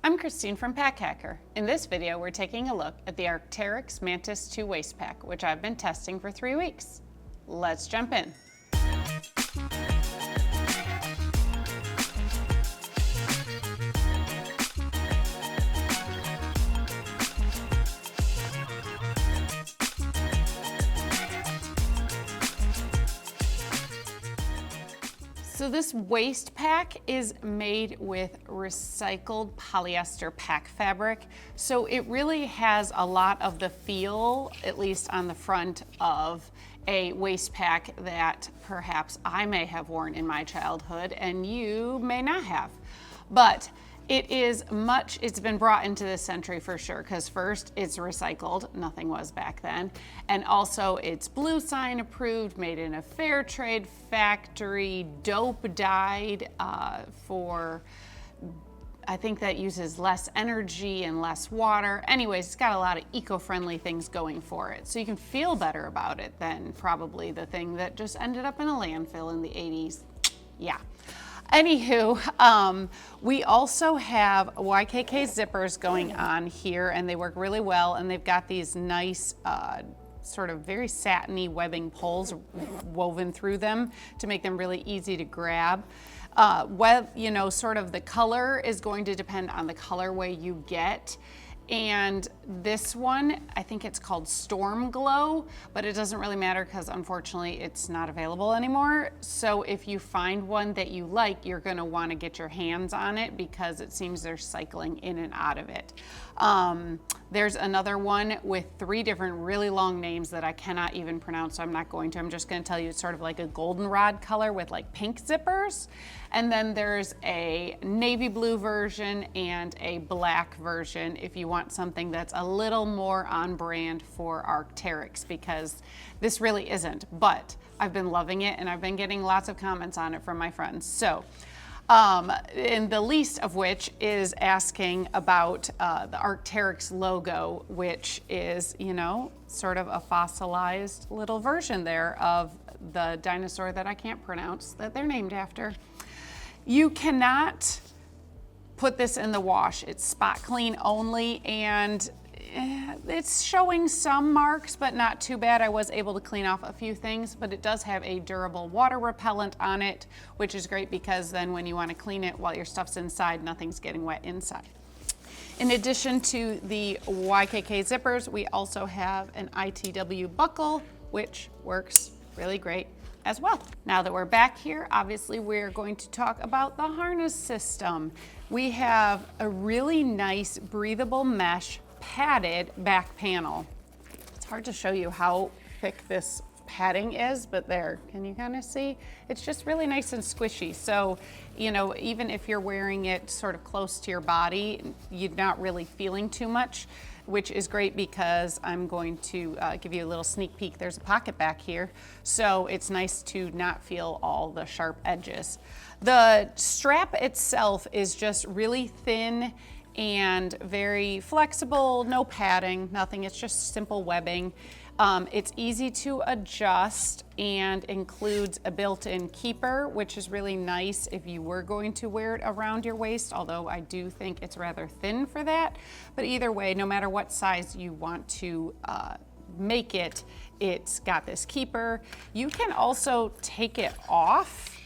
I'm Christine from Pack Hacker. In this video, we're taking a look at the Arc'teryx Mantis 2 waist pack, which I've been testing for 3 weeks. Let's jump in. So this waist pack is made with recycled polyester pack fabric. So it really has a lot of the feel, at least on the front, of a waist pack that perhaps I may have worn in my childhood and you may not have. But it's been brought into this century for sure, because first, it's recycled, nothing was back then, and also it's Blue Sign approved, made in a fair trade factory, dope dyed for, I think that uses less energy and less water. Anyways, it's got a lot of eco-friendly things going for it, so you can feel better about it than probably the thing that just ended up in a landfill in the 80s. Yeah. Anywho, we also have YKK zippers going on here, and they work really well, and they've got these nice sort of very satiny webbing poles woven through them to make them really easy to grab. Sort of the color is going to depend on the colorway you get. And this one, I think it's called Storm Glow, but it doesn't really matter because unfortunately it's not available anymore. So if you find one that you like, you're gonna wanna get your hands on it because it seems they're cycling in and out of it. There's another one with 3 different really long names that I cannot even pronounce, so I'm not going to. I'm just gonna tell you it's sort of like a goldenrod color with like pink zippers. And then there's a navy blue version and a black version if you want something that's a little more on brand for Arc'teryx, because this really isn't, but I've been loving it and I've been getting lots of comments on it from my friends. So, and the least of which is asking about the Arc'teryx logo, which is, you know, sort of a fossilized little version there of the dinosaur that I can't pronounce that they're named after. You cannot put this in the wash. It's spot clean only, and it's showing some marks, but not too bad. I was able to clean off a few things, but it does have a durable water repellent on it, which is great because then when you want to clean it while your stuff's inside, nothing's getting wet inside. In addition to the YKK zippers, we also have an ITW buckle, which works really great as well. Now that we're back here, obviously we're going to talk about the harness system. We have a really nice breathable mesh padded back panel. It's hard to show you how thick this padding is, but there, can you kind of see? It's just really nice and squishy. So, you know, even if you're wearing it sort of close to your body, you're not really feeling too much, which is great because I'm going to give you a little sneak peek. There's a pocket back here, so it's nice to not feel all the sharp edges. The strap itself is just really thin and very flexible, no padding, nothing. It's just simple webbing. It's easy to adjust and includes a built-in keeper, which is really nice if you were going to wear it around your waist, although I do think it's rather thin for that. But either way, no matter what size you want to make it, it's got this keeper. You can also take it off,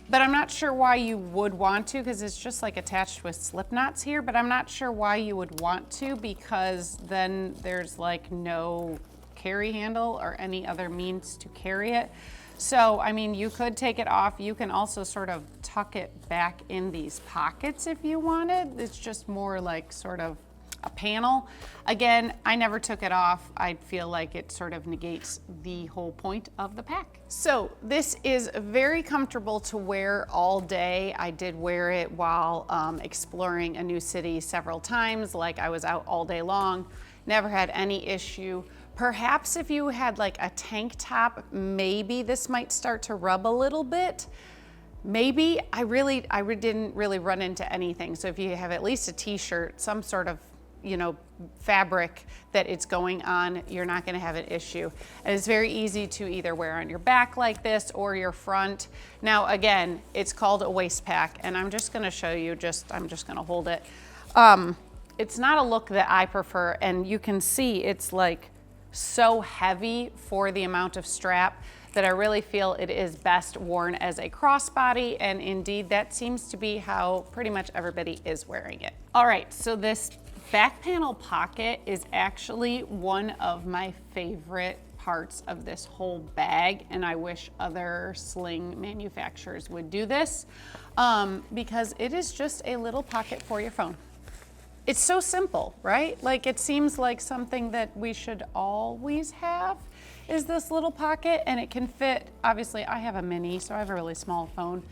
but I'm not sure why you would want to, because it's just like attached with slip knots here, but I'm not sure why you would want to, because then there's like no carry handle or any other means to carry it. So, I mean, you could take it off. You can also sort of tuck it back in these pockets if you wanted. It's just more like sort of a panel. Again, I never took it off. I feel like it sort of negates the whole point of the pack. So this is very comfortable to wear all day. I did wear it while exploring a new city several times, like I was out all day long, never had any issue. Perhaps if you had like a tank top, maybe this might start to rub a little bit. Maybe. I didn't really run into anything. So if you have at least a t-shirt, some sort of, you know, fabric that it's going on, you're not gonna have an issue. And it's very easy to either wear on your back like this or your front. Now, again, it's called a waist pack, and I'm just gonna show you, I'm just gonna hold it. It's not a look that I prefer, and you can see it's like so heavy for the amount of strap that I really feel it is best worn as a crossbody, and indeed that seems to be how pretty much everybody is wearing it. All right, so this back panel pocket is actually one of my favorite parts of this whole bag, and I wish other sling manufacturers would do this because it is just a little pocket for your phone. It's so simple, right? Like, it seems like something that we should always have is this little pocket, and it can fit, obviously I have a mini, so I have a really small phone,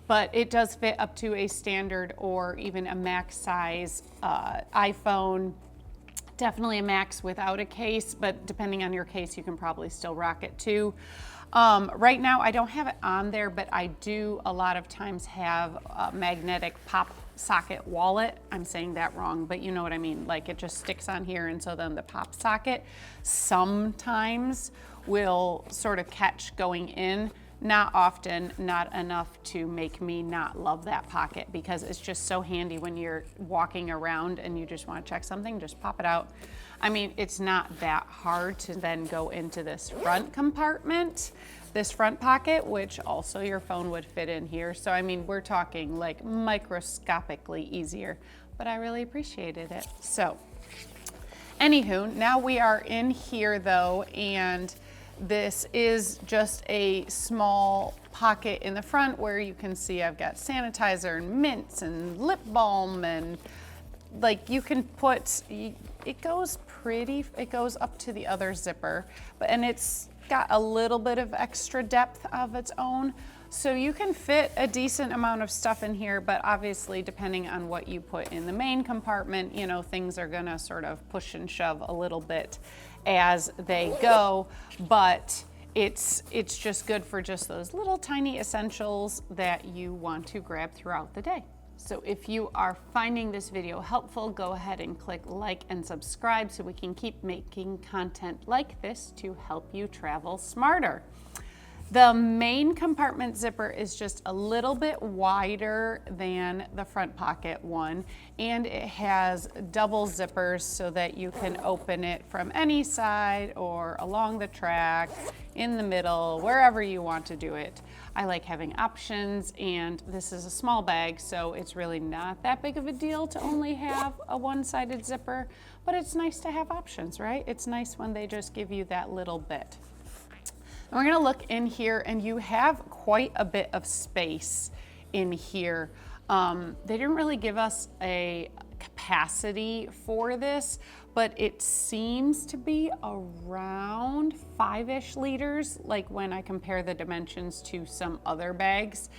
but it does fit up to a standard or even a max size iPhone. Definitely a max without a case, but depending on your case, you can probably still rock it too. Right now, I don't have it on there, but I do a lot of times have a magnetic pop socket wallet. I'm saying that wrong, but you know what I mean. Like, it just sticks on here, and so then the pop socket sometimes will sort of catch going in. Not often, not enough to make me not love that pocket, because it's just so handy when you're walking around and you just want to check something, just pop it out. I mean, it's not that hard to then go into this front compartment, this front pocket, which also your phone would fit in here. So, I mean, we're talking like microscopically easier, but I really appreciated it. So, anywho, now we are in here though, and this is just a small pocket in the front where you can see I've got sanitizer and mints and lip balm, and like you can put, it goes up to the other zipper, and it's got a little bit of extra depth of its own. So you can fit a decent amount of stuff in here, but obviously depending on what you put in the main compartment, you know, things are gonna sort of push and shove a little bit as they go, but it's just good for just those little tiny essentials that you want to grab throughout the day. So if you are finding this video helpful, go ahead and click like and subscribe so we can keep making content like this to help you travel smarter. The main compartment zipper is just a little bit wider than the front pocket one, and it has double zippers so that you can open it from any side or along the track, in the middle, wherever you want to do it. I like having options, and this is a small bag, so it's really not that big of a deal to only have a one-sided zipper, but it's nice to have options, right? It's nice when they just give you that little bit. And we're gonna look in here, and you have quite a bit of space in here. They didn't really give us a capacity for this, but it seems to be around 5-ish liters, like when I compare the dimensions to some other bags.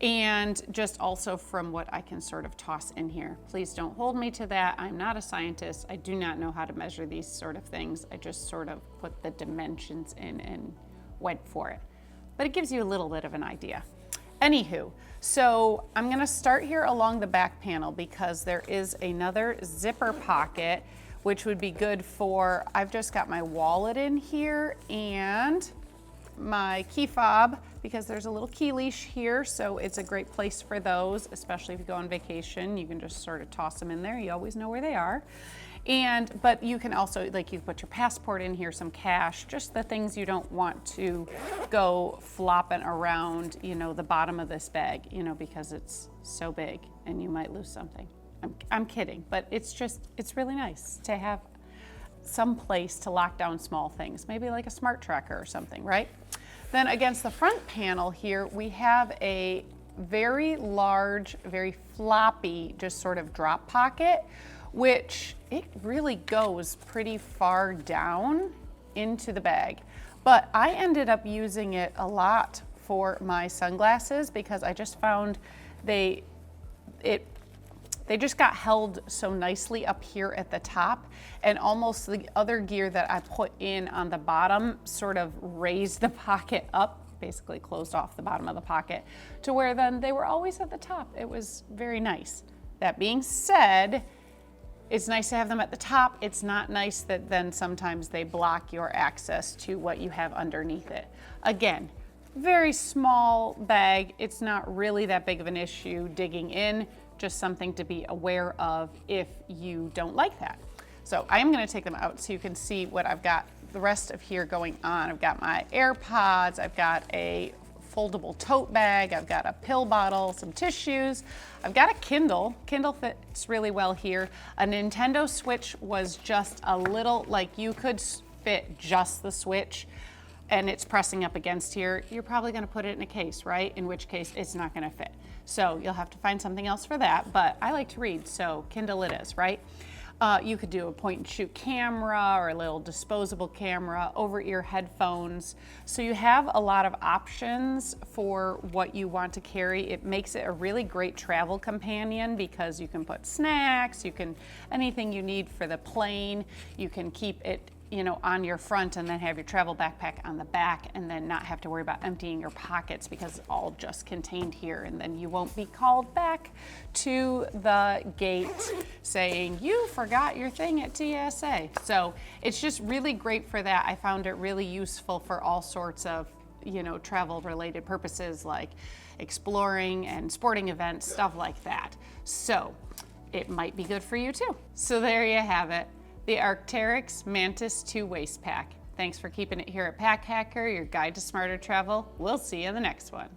And just also from what I can sort of toss in here. Please don't hold me to that. I'm not a scientist. I do not know how to measure these sort of things. I just sort of put the dimensions in and went for it, but it gives you a little bit of an idea. Anywho, so I'm gonna start here along the back panel because there is another zipper pocket, which would be good for, I've just got my wallet in here and my key fob, because there's a little key leash here, so it's a great place for those, especially if you go on vacation. You can just sort of toss them in there. You always know where they are. But you can also, like, you put your passport in here, some cash, just the things you don't want to go flopping around, you know, the bottom of this bag, you know, because it's so big and you might lose something. I'm kidding, but it's really nice to have some place to lock down small things, maybe like a smart tracker or something, right? Then against the front panel here, we have a very large, very floppy, just sort of drop pocket, which it really goes pretty far down into the bag. But I ended up using it a lot for my sunglasses because I just found they just got held so nicely up here at the top, and almost the other gear that I put in on the bottom sort of raised the pocket up, basically closed off the bottom of the pocket, to where then they were always at the top. It was very nice. That being said, it's nice to have them at the top. It's not nice that then sometimes they block your access to what you have underneath it. Again, very small bag. It's not really that big of an issue digging in. just something to be aware of if you don't like that. So I am going to take them out so you can see what I've got the rest of here going on. I've got my AirPods, I've got a foldable tote bag, I've got a pill bottle, some tissues, I've got a Kindle. Kindle fits really well here. A Nintendo Switch was just a little, like you could fit just the Switch and it's pressing up against here. You're probably gonna put it in a case, right? In which case it's not gonna fit. So you'll have to find something else for that, but I like to read, so Kindle it is, right? You could do a point and shoot camera or a little disposable camera, over-ear headphones. So you have a lot of options for what you want to carry. It makes it a really great travel companion because you can put snacks, anything you need for the plane, you can keep it on your front and then have your travel backpack on the back and then not have to worry about emptying your pockets because it's all just contained here, and then you won't be called back to the gate saying you forgot your thing at TSA. So it's just really great for that. I found it really useful for all sorts of travel related purposes like exploring and sporting events, stuff like that. So it might be good for you too. So there you have it. The Arc'teryx Mantis 2 Waist Pack. Thanks for keeping it here at Pack Hacker, your guide to smarter travel. We'll see you in the next one.